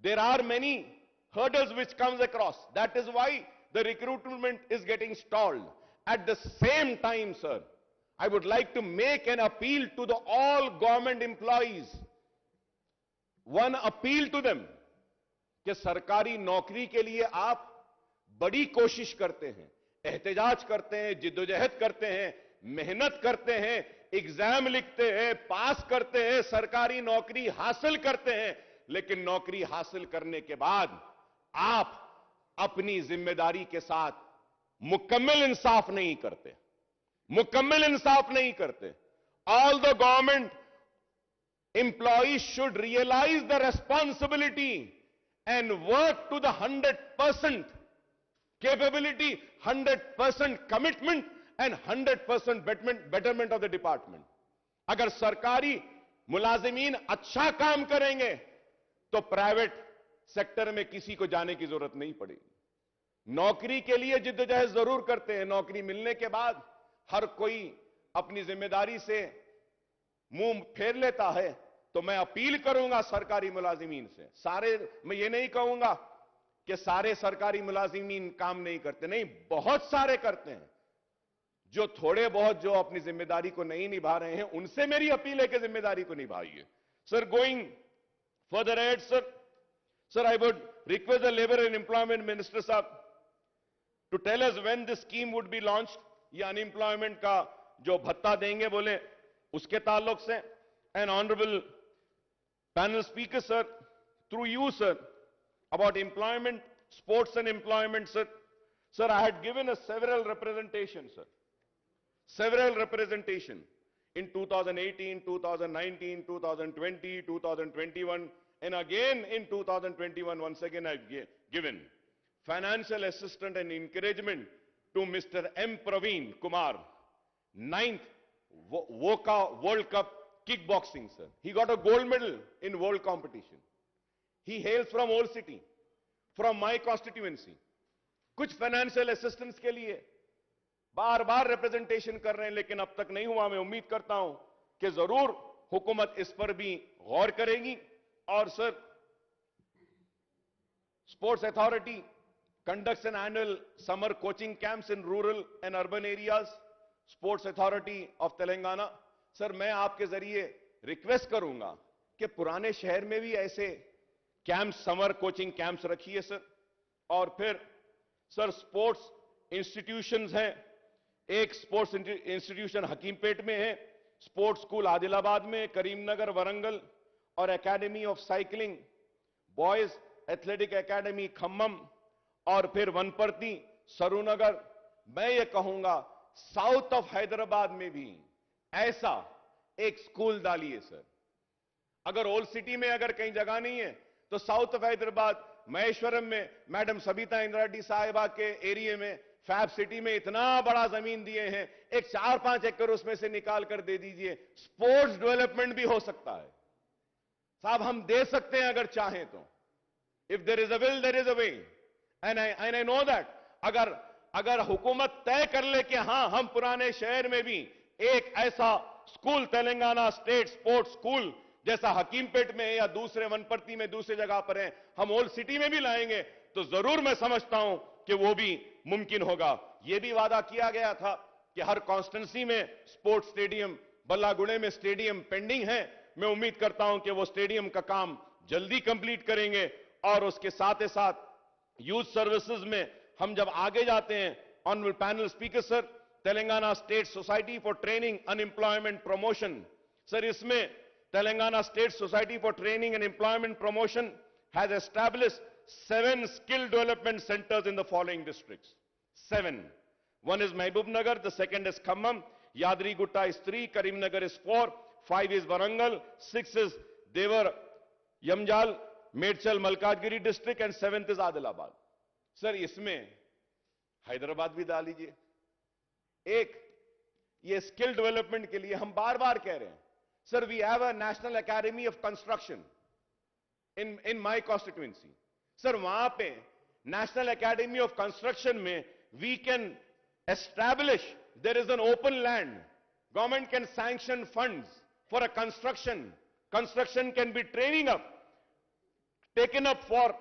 There are many hurdles which comes across. That is why the recruitment is getting stalled. At the same time, sir, I would like to make an appeal to all government employees. One appeal to them कि सरकारी नौकरी के लिए आप बड़ी कोशिश करते हैं, एहतजाज करते हैं, जिद्दोजहद करते हैं, मेहनत करते हैं, एग्जाम लिखते हैं, पास करते हैं, सरकारी नौकरी हासिल करते हैं, लेकिन नौकरी हासिल करने के बाद आप अपनी जिम्मेदारी के साथ मुकम्मल इंसाफ नहीं करते. मुकम्मल इंसाफ नहीं करते. All the government employees should realize the responsibility and work to the 100% capability, 100% commitment and 100% betterment of the department. अगर सरकारी मुलाजिमीन अच्छा काम करेंगे तो प्राइवेट सेक्टर में किसी को जाने की जरूरत नहीं पड़ेगी. नौकरी के लिए जिद्दोजहद जरूर करते हैं. नौकरी मिलने के बाद हर कोई अपनी जिम्मेदारी से मुंह फेर लेता है. तो मैं अपील करूंगा सरकारी मुलाजिमीन से. मैं ये नहीं कहूंगा कि सारे सरकारी मुलाजिमीन काम नहीं करते, नहीं, बहुत सारे करते हैं. जो थोड़े बहुत जो अपनी जिम्मेदारी को नहीं निभा रहे हैं, उनसे मेरी अपील है कि जिम्मेदारी को निभाइए. Sir, going further add, sir, I would request the Labor and Employment Minister sir to tell us when this scheme would be launched. ये अनएम्प्लॉयमेंट का जो भत्ता देंगे बोले उसके ताल्लुक से. And Honorable Panel Speaker, sir, through you, sir, about employment, sports and employment, sir. Sir, I had given several representations, sir. Several representation in 2018, 2019, 2020, 2021, and again in 2021, once again I've given financial assistance and encouragement to Mr. M. Praveen Kumar, 9th World Cup kickboxing, sir. He got a gold medal in world competition. He hails from Old City, from my constituency. कुछ financial assistance के लिए बार बार representation कर रहे हैं, लेकिन अब तक नहीं हुआ. मैं उम्मीद करता हूं कि जरूर हुकूमत इस पर भी गौर करेगी। और sir, sports authority conducts an annual summer coaching camps in rural and urban areas. Sports Authority of Telangana. Sir, मैं आपके जरिए रिक्वेस्ट करूंगा कि पुराने शहर में भी ऐसे कैंप्स, समर कोचिंग कैंप्स रखिए सर। और फिर सर, स्पोर्ट्स इंस्टीट्यूशंस हैं। एक स्पोर्ट्स इंस्टीट्यूशन हकीमपेट में है, स्पोर्ट्स स्कूल आदिलाबाद में, करीमनगर, वरंगल, और academy of cycling, boys athletic academy Khammam, और फिर वनपर्ती, सरूनगर। मैं ये कहूंगा साउथ ऑफ हैदराबाद में भी ऐसा एक स्कूल डालिए सर। अगर ओल्ड सिटी में अगर कहीं जगह नहीं है तो साउथ ऑफ हैदराबाद, महेश्वरम में मैडम सबिता इंदिरा रेड्डी साहिबा के एरिया में, फैब सिटी में इतना बड़ा जमीन दिए हैं, एक 4-5 एकड़ उसमें से निकाल कर दे दीजिए। स्पोर्ट्स डेवलपमेंट भी हो सकता है साहब, हम दे सकते हैं अगर चाहें तो। If there is a will there is a way, and I know that अगर हुकूमत तय कर ले कि हां, हम पुराने शहर में भी एक ऐसा school, Telangana state sports school जैसा हकीमपेट में है या दूसरे वनपर्ती में दूसरी जगह पर है, हम ओल्ड सिटी में भी लाएंगे, तो जरूर मैं समझता हूं कि वो भी मुमकिन होगा। यह भी वादा किया गया था कि हर कॉन्स्टिट्यूंसी में स्पोर्ट्स स्टेडियम, बल्लागुड़े में स्टेडियम पेंडिंग है। मैं उम्मीद करता हूं कि वो स्टेडियम का काम जल्दी कंप्लीट करेंगे। और उसके साथ ही साथ यूथ सर्विसेज में हम जब आगे जाते हैं, honourable panel speaker sir, Telangana state society for training unemployment promotion, sir इसमें Telangana state society for training and employment promotion has established 7 skill development centers in the following districts. 7. One is Mehbubnagar, the second is Khammam, Yadrigutta is 3, Karimnagar is 4, 5 is Warangal, 6 is Devar Yamjal, Medchal Malkajgiri district, and 7th is Adilabad. Sir, इसमें हैदराबाद भी डाल लीजिए। एक ये skill development के लिए हम बार बार कह रहे हैं sir, we have a national academy of construction in my constituency. Sir, वहां पे नेशनल एकेडमी ऑफ कंस्ट्रक्शन में we can establish, there is an open land, government can sanction funds for a construction can be training up, taken up for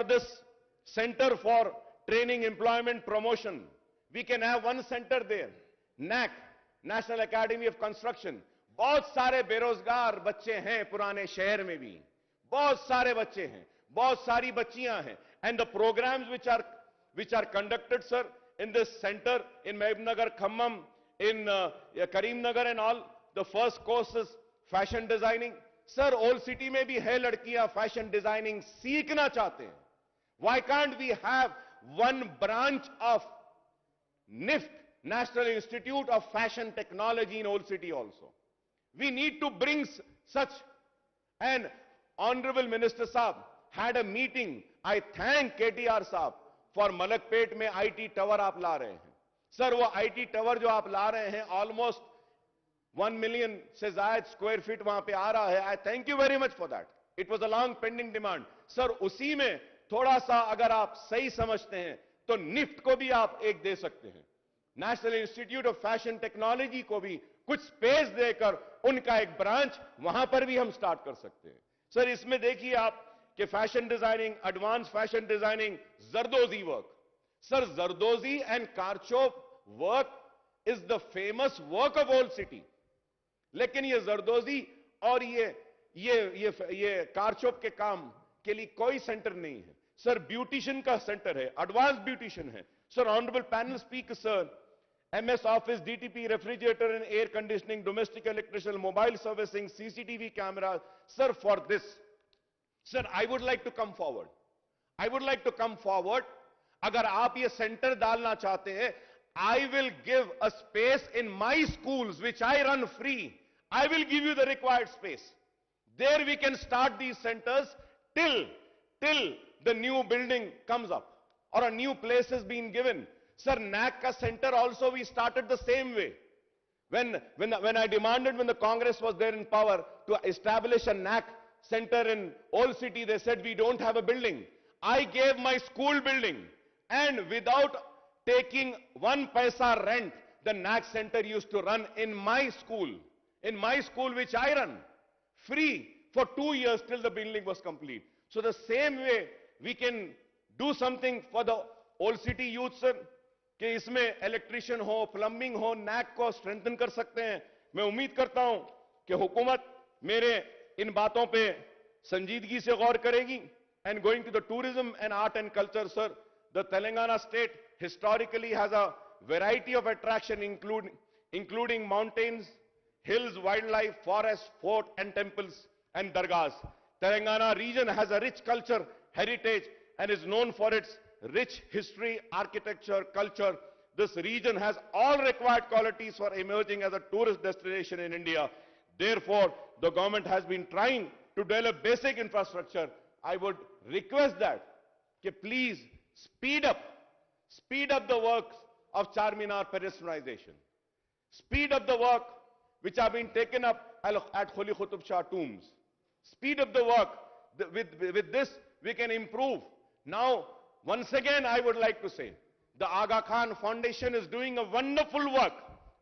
this center for training, employment, promotion. We can have one center there, NAC, National Academy of Construction. बहुत सारे बेरोजगार बच्चे हैं पुराने शहर में भी, बहुत सारे बच्चे हैं, बहुत सारी बच्चियां हैं, and the programs which are conducted, sir, in this center in Mehbubnagar, Khammam, in Karimnagar and all, the first course is fashion designing. Sir, old city में भी है लड़कियां फैशन डिजाइनिंग सीखना चाहते हैं। Why can't we have one branch of NIFT, national institute of fashion technology in old city also? We need to bring such. And honourable minister साहब had a meeting. I thank KTR साहब for Malakpet में IT tower आप ला रहे हैं। Sir, वो IT tower जो आप ला रहे हैं, ऑलमोस्ट 1 million से ज्यादा स्क्वायर फीट वहां पे आ रहा है। आई thank you very much for that, it was a long pending demand. Sir, उसी में थोड़ा सा अगर आप सही समझते हैं तो निफ्ट को भी आप एक दे सकते हैं, national institute of fashion technology को भी कुछ स्पेस देकर उनका एक ब्रांच वहां पर भी हम स्टार्ट कर सकते हैं। सर, इसमें देखिए आप कि fashion designing, advance fashion designing, zardozi work. Sir, zardozi and karchob work is the famous work of old city, लेकिन ये जरदोजी और ये कारचोप के काम के लिए कोई सेंटर नहीं है। सर, ब्यूटिशियन का सेंटर है, एडवांस ब्यूटिशियन है। Sir, honourable panel speaker sir, MS office, DTP, refrigerator and air conditioning, domestic electrician, mobile servicing, CCTV camera. Sir, for this sir I would like to come forward, I would like to come forward. अगर आप ये centre डालना चाहते हैं, I will give a space in my schools which I run free. I will give you the required space. There we can start these centers till the new building comes up or a new place is being given. Sir, NAC ka center also we started the same way. When I demanded, when the Congress was there in power, to establish a NAC center in Old City, they said we don't have a building. I gave my school building, and without taking 1 paisa rent, the NAC center used to run in my school. in my school which I run, free for 2 years till the building was complete. So the same way we can do something for the old city youth, sir, कि इसमें electrician हो, plumbing हो, NAAC को strengthen कर सकते हैं. मैं उम्मीद करता हूं कि हुकूमत मेरे इन बातों पे संजीदगी से गौर करेगी. And going to the tourism and art and culture, sir, the Telangana state historically has a variety of attraction including mountains, hills, wildlife, forests, fort and temples and dargahs. Telangana region has a rich culture, heritage and is known for its rich history, architecture, culture. This region has all required qualities for emerging as a tourist destination in India. Therefore, the government has been trying to develop basic infrastructure. I would request that, please speed up the works of Charminar pedestrianization. Speed up the work which have been taken up at Holy Qutub Shah tombs. Speed up the work. With this, we can improve. Now, once again, I would like to say, the Aga Khan Foundation is doing a wonderful work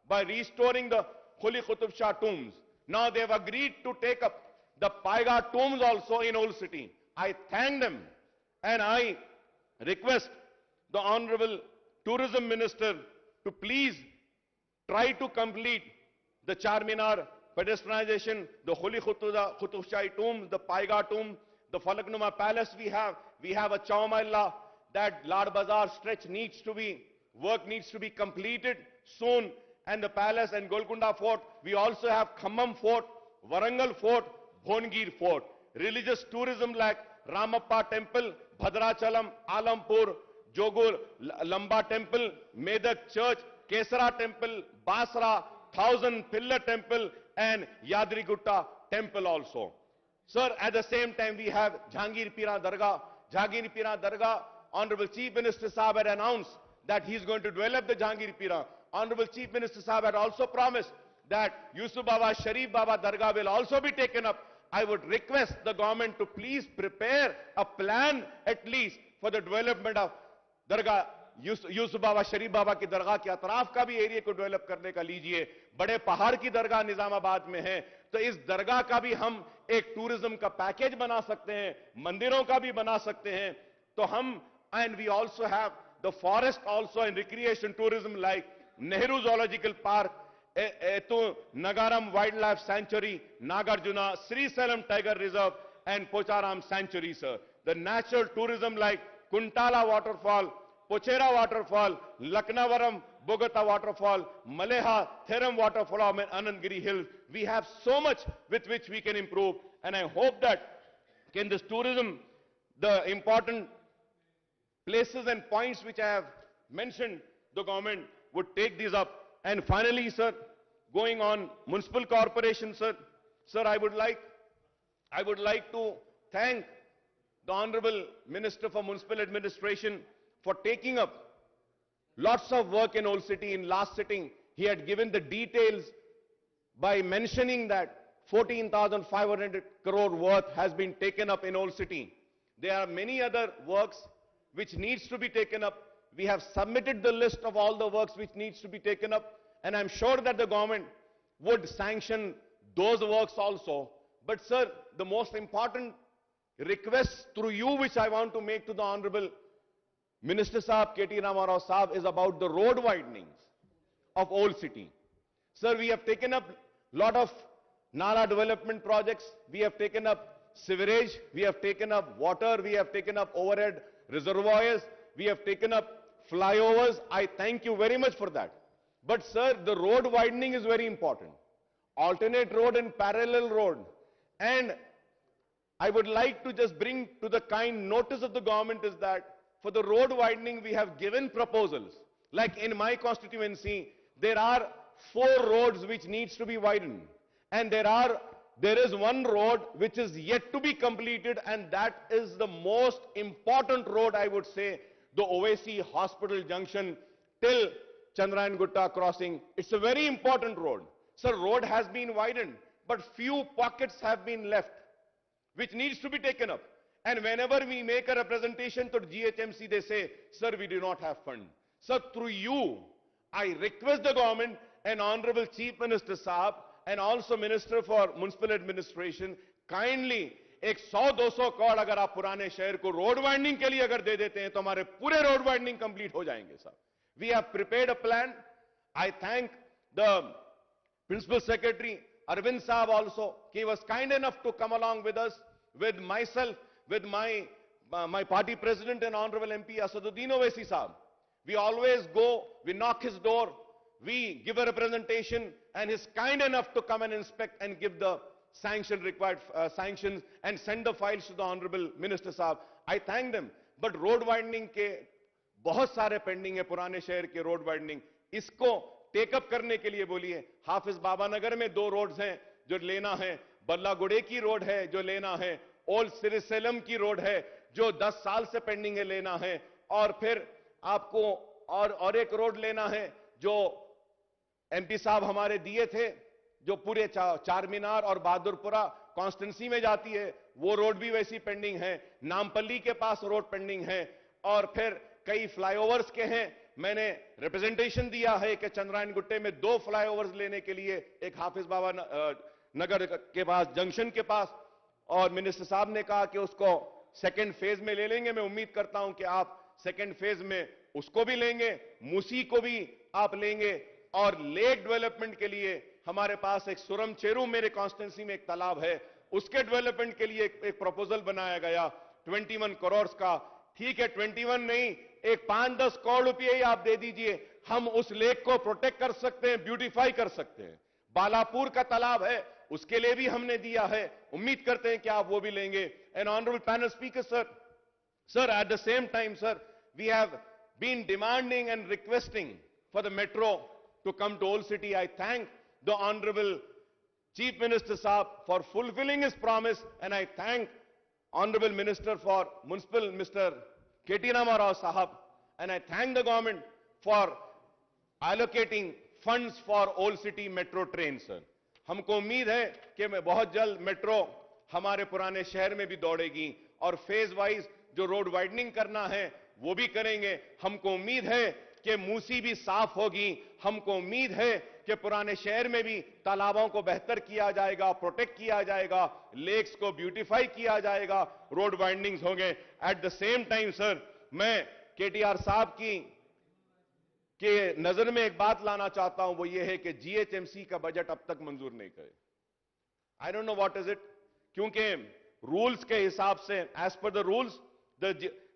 by restoring the Holy Qutub Shah tombs. Now they have agreed to take up the Paiga tombs also in Old City. I thank them and I request the Honorable Tourism Minister to please try to complete the Charminar pedestrianization, the Holy Qutub Shah tomb, the Paiga tomb, the Falaknuma Palace we have a Chaumailla, that Lad Bazar stretch work needs to be completed soon, and the palace and Golconda Fort. We also have Khammam Fort, Warangal Fort, Bhongir Fort. Religious tourism like Ramappa Temple, Bhadrachalam, Alampur, Jogur, Lamba Temple, Medak Church, Kesara Temple, Basra, Thousand Pillar Temple, and Yadrigutta Temple also. Sir, at the same time, we have Jahangir Pira Dargah. Jahangir Pira Dargah, Honorable Chief Minister Sahab had announced that he is going to develop the Jahangir Pira. Honorable Chief Minister Sahab had also promised that Yusuf Baba, Sharif Baba Dargah will also be taken up. I would request the government to please prepare a plan at least for the development of Dargah. Yusuf बाबा शरीफ बाबा की दरगाह के अतराफ का भी area को develop करने का लीजिए. बड़े पहाड़ की दरगाह निजामाबाद में है, तो इस दरगाह का भी हम एक टूरिज्म का पैकेज बना सकते हैं, मंदिरों का भी बना सकते हैं. तो हम, and we also have the forest also and recreation tourism like Nehru Zoological Park, Nagaram Wildlife Sanctuary, Nagarjuna, Sri Salem Tiger Reserve and Pocharam Sanctuary, sir. The natural tourism like Kuntala Waterfall, Pochera Waterfall, Laknavaram, Bogota Waterfall, Maleha, Theram Waterfall, and Anandgiri Hills. We have so much with which we can improve, and I hope that in this tourism, the important places and points which I have mentioned, the government would take these up. And finally, sir, going on municipal corporation, sir, I would like to thank the Honorable Minister for Municipal Administration for taking up lots of work in Old City. In last sitting, he had given the details by mentioning that 14,500 crore worth has been taken up in Old City. There are many other works which needs to be taken up. We have submitted the list of all the works which needs to be taken up, and I'm sure that the government would sanction those works also. But sir, the most important request through you which I want to make to the Honorable Minister Sahab, K.T. Ramarao Sahab, is about the road widenings of Old City. Sir, we have taken up lot of Nala development projects. We have taken up sewerage. We have taken up water. We have taken up overhead reservoirs. We have taken up flyovers. I thank you very much for that. But sir, the road widening is very important. Alternate road and parallel road. And I would like to just bring to the kind notice of the government is that for the road widening, we have given proposals. Like in my constituency, there are 4 roads which needs to be widened. And there is one road which is yet to be completed, and that is the most important road, I would say, the Ovaisi Hospital Junction till Chandrayan Gutta crossing. It's a very important road. So road has been widened, but few pockets have been left, which needs to be taken up. And whenever we make a representation to GHMC, they say, sir, we do not have fund. So through you, I request the government and Honorable Chief Minister Saab, and also Minister for Municipal Administration, kindly एक 100-200 करोड़ अगर आप पुराने शहर को road widening के लिए अगर दे देते हैं तो हमारे पूरे रोड वाइडनिंग कंप्लीट हो जाएंगे साहब. We have prepared a plan. I thank the Principal Secretary Arvind Saab also. He was kind enough to come along with us, with myself, with my party president and Honorable MP Asaduddin Owaisi Saab. We always go, we knock his door, we give a representation, and he's kind enough to come and inspect and give the required sanctions and send the files to the Honorable Minister Saab. I thank them. But road widening के बहुत सारे pending है, पुराने शहर के road widening, इसको take up करने के लिए बोलिए. हाफिज बाबा नगर में 2 रोड्स हैं जो लेना है, बल्लागुड़े की रोड है जो लेना है, ओल्ड सिरिसेलम की रोड है जो 10 साल से पेंडिंग है, लेना है. और फिर आपको और एक रोड लेना है जो एमपी साहब हमारे दिए थे, जो पूरे चार मीनार और बहादुरपुरा कॉन्स्टिट्यूंसी में जाती है, वो रोड भी वैसी पेंडिंग है. नामपल्ली के पास रोड पेंडिंग है. और फिर कई फ्लाईओवर्स के हैं. मैंने रिप्रेजेंटेशन दिया है कि चंद्रायन गुट्टे में 2 फ्लाईओवर्स लेने के लिए, एक हाफिज बाबा नगर के पास, जंक्शन के पास, और मिनिस्टर साहब ने कहा कि उसको सेकंड फेज में ले लेंगे. मैं उम्मीद करता हूं कि आप सेकंड फेज में उसको भी लेंगे, मूसी को भी आप लेंगे. और लेक डेवलपमेंट के लिए हमारे पास एक सुरम चेरू, मेरे कॉन्स्टिट्यूंसी में एक तालाब है, उसके डेवलपमेंट के लिए एक प्रपोजल बनाया गया 21 करोड़ का. ठीक है, 21 नहीं, एक 5-10 करोड़ रुपए ही आप दे दीजिए, हम उस लेक को प्रोटेक्ट कर सकते हैं, ब्यूटीफाई कर सकते हैं. बालापुर का तालाब है, उसके लिए भी हमने दिया है. उम्मीद करते हैं कि आप वो भी लेंगे. And honourable panel speaker sir, at the same time, sir, we have been demanding and requesting for the metro to come to Old City. I thank the Honorable Chief Minister Saab for fulfilling his promise, and I thank Honorable Minister for Municipal, Mr. K.T. Rama Rao Sahab, and I thank the government for allocating funds for Old City metro train, sir. हमको उम्मीद है कि मैं बहुत जल्द metro हमारे पुराने शहर में भी दौड़ेगी, और फेज वाइज जो रोड वाइडनिंग करना है वो भी करेंगे. हमको उम्मीद है कि मूसी भी साफ होगी. हमको उम्मीद है कि पुराने शहर में भी तालाबों को बेहतर किया जाएगा, प्रोटेक्ट किया जाएगा, लेक्स को ब्यूटीफाई किया जाएगा, रोड वाइडनिंग्स होंगे. At the same time sir, मैं केटीआर साहब के नजर में एक बात लाना चाहता हूं, वो ये है कि जीएचएमसी का बजट अब तक मंजूर नहीं करे. I don't know what is it, क्योंकि रूल्स के हिसाब से, as per the rules,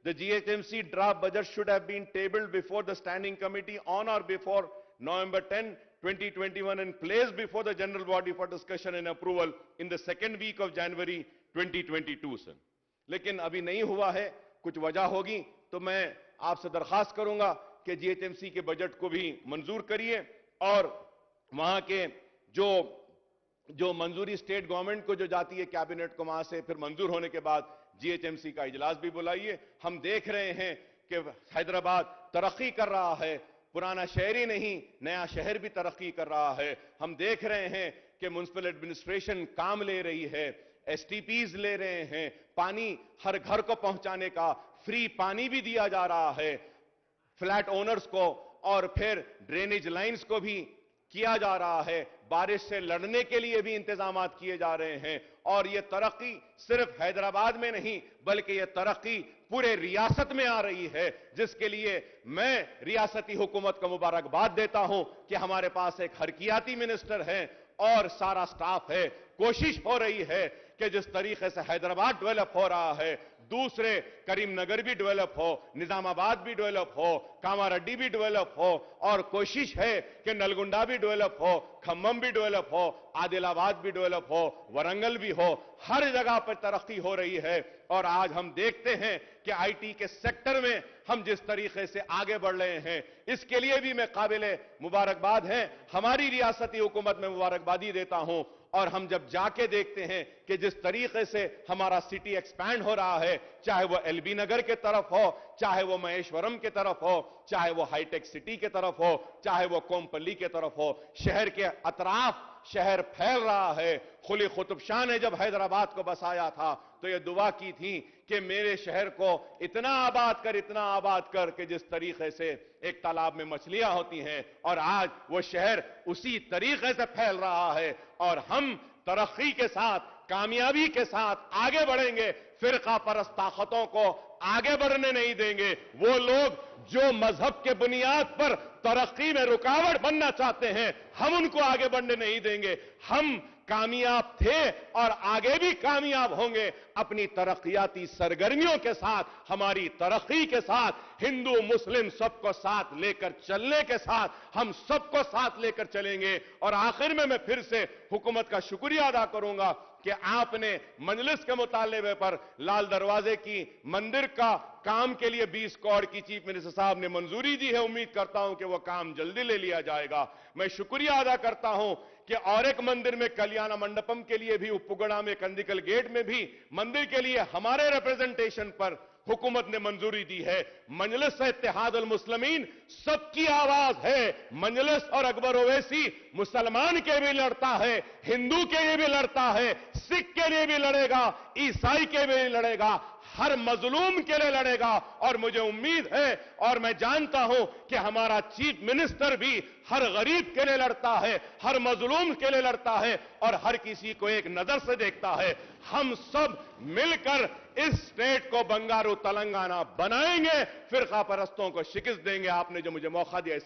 the GHMC draft budget should have been tabled before the standing committee on or before November 10, 2021 and placed before the general body for discussion and approval in the second week of January 2022, sir. लेकिन अभी नहीं हुआ है, कुछ वजह होगी तो मैं आपसे दरखास्त करूंगा कि GHMC के बजट को भी मंजूर करिए, और वहां के जो मंजूरी स्टेट गवर्नमेंट को जो जाती है कैबिनेट को, वहां से फिर मंजूर होने के बाद जीएचएमसी का इजलास भी बुलाइए. हम देख रहे हैं कि हैदराबाद तरक्की कर रहा है, पुराना शहर ही नहीं, नया शहर भी तरक्की कर रहा है. हम देख रहे हैं कि म्युनिसिपल एडमिनिस्ट्रेशन काम ले रही है, एसटीपीज ले रहे हैं, पानी हर घर को पहुंचाने का फ्री पानी भी दिया जा रहा है फ्लैट ओनर्स को, और फिर ड्रेनेज लाइंस को भी किया जा रहा है. बारिश से लड़ने के लिए भी इंतजाम किए जा रहे हैं. और यह तरक्की सिर्फ हैदराबाद में नहीं, बल्कि यह तरक्की पूरे रियासत में आ रही है, जिसके लिए मैं रियासती हुकूमत को मुबारकबाद देता हूं कि हमारे पास एक हरकियाती मिनिस्टर है और सारा स्टाफ है. कोशिश हो रही है कि जिस तरीके से हैदराबाद डेवलप हो रहा है, दूसरे करीमनगर भी डेवलप हो, निजामाबाद भी डेवलप हो, कामारेड्डी भी डेवलप हो, और कोशिश है कि नलगुंडा भी डेवलप हो, खम्मम भी डेवलप हो, आदिलाबाद भी डेवलप हो, वरंगल भी हो. हर जगह पर तरक्की हो रही है. और आज हम देखते हैं कि आईटी के सेक्टर में हम जिस तरीके से आगे बढ़ रहे हैं, इसके लिए भी मैं काबिले मुबारकबाद है. हमारी रियासती हुकूमत में मुबारकबादी देता हूं. और हम जब जाके देखते हैं कि जिस तरीके से हमारा सिटी एक्सपैंड हो रहा है, चाहे वो एलबी नगर के तरफ हो, चाहे वो महेश्वरम की तरफ हो, चाहे वो हाईटेक सिटी की तरफ हो, चाहे वो कोमपल्ली की तरफ हो, शहर के अतराफ शहर फैल रहा है। कुली कुतुब शाह ने जब हैदराबाद को बसाया था तो यह दुआ की थी कि मेरे शहर को इतना आबाद कर कि जिस तरीके से एक तालाब में मछलियां होती हैं, और आज वो शहर उसी तरीके से फैल रहा है। और हम तरक्की के साथ, कामयाबी के साथ आगे बढ़ेंगे, फिरका परस्त ताकतों को आगे बढ़ने नहीं देंगे। वो लोग जो मजहब के बुनियाद पर तरक्की में रुकावट बनना चाहते हैं, हम उनको आगे बढ़ने नहीं देंगे। हम कामयाब थे और आगे भी कामयाब होंगे अपनी तरक्याती सरगर्मियों के साथ, हमारी तरक्की के साथ, हिंदू मुस्लिम सबको साथ लेकर चलने के साथ हम सबको साथ लेकर चलेंगे। और आखिर में मैं फिर से हुकूमत का शुक्रिया अदा करूंगा कि आपने मजलिस के मुतालबे पर लाल दरवाजे की मंदिर का काम के लिए 20 करोड़ की चीफ मिनिस्टर साहब ने मंजूरी दी है। उम्मीद करता हूं कि वह काम जल्दी ले लिया जाएगा। मैं शुक्रिया अदा करता हूं कि और एक मंदिर में कल्याण मंडपम के लिए भी, उपगुड़ा में कंदिकल गेट में भी मंदिर के लिए हमारे रिप्रेजेंटेशन पर हुकूमत ने मंजूरी दी है। मजलिस इत्तेहादुल मुस्लिमीन सबकी आवाज है। मजलिस और अकबर ओवैसी मुसलमान के भी लड़ता है, हिंदू के लिए भी लड़ता है, सिख के लिए भी लड़ेगा, ईसाई के लिए भी लड़ेगा, हर मजलूम के लिए लड़ेगा। और मुझे उम्मीद है और मैं जानता हूं कि हमारा चीफ मिनिस्टर भी हर गरीब के लिए लड़ता है, हर मजलूम के लिए लड़ता है और हर किसी को एक नजर से देखता है। हम सब मिलकर इस स्टेट को बंगारू तेलंगाना बनाएंगे, फिरका परस्तों को शिकस्त देंगे। आपने जो मुझे मौका दिया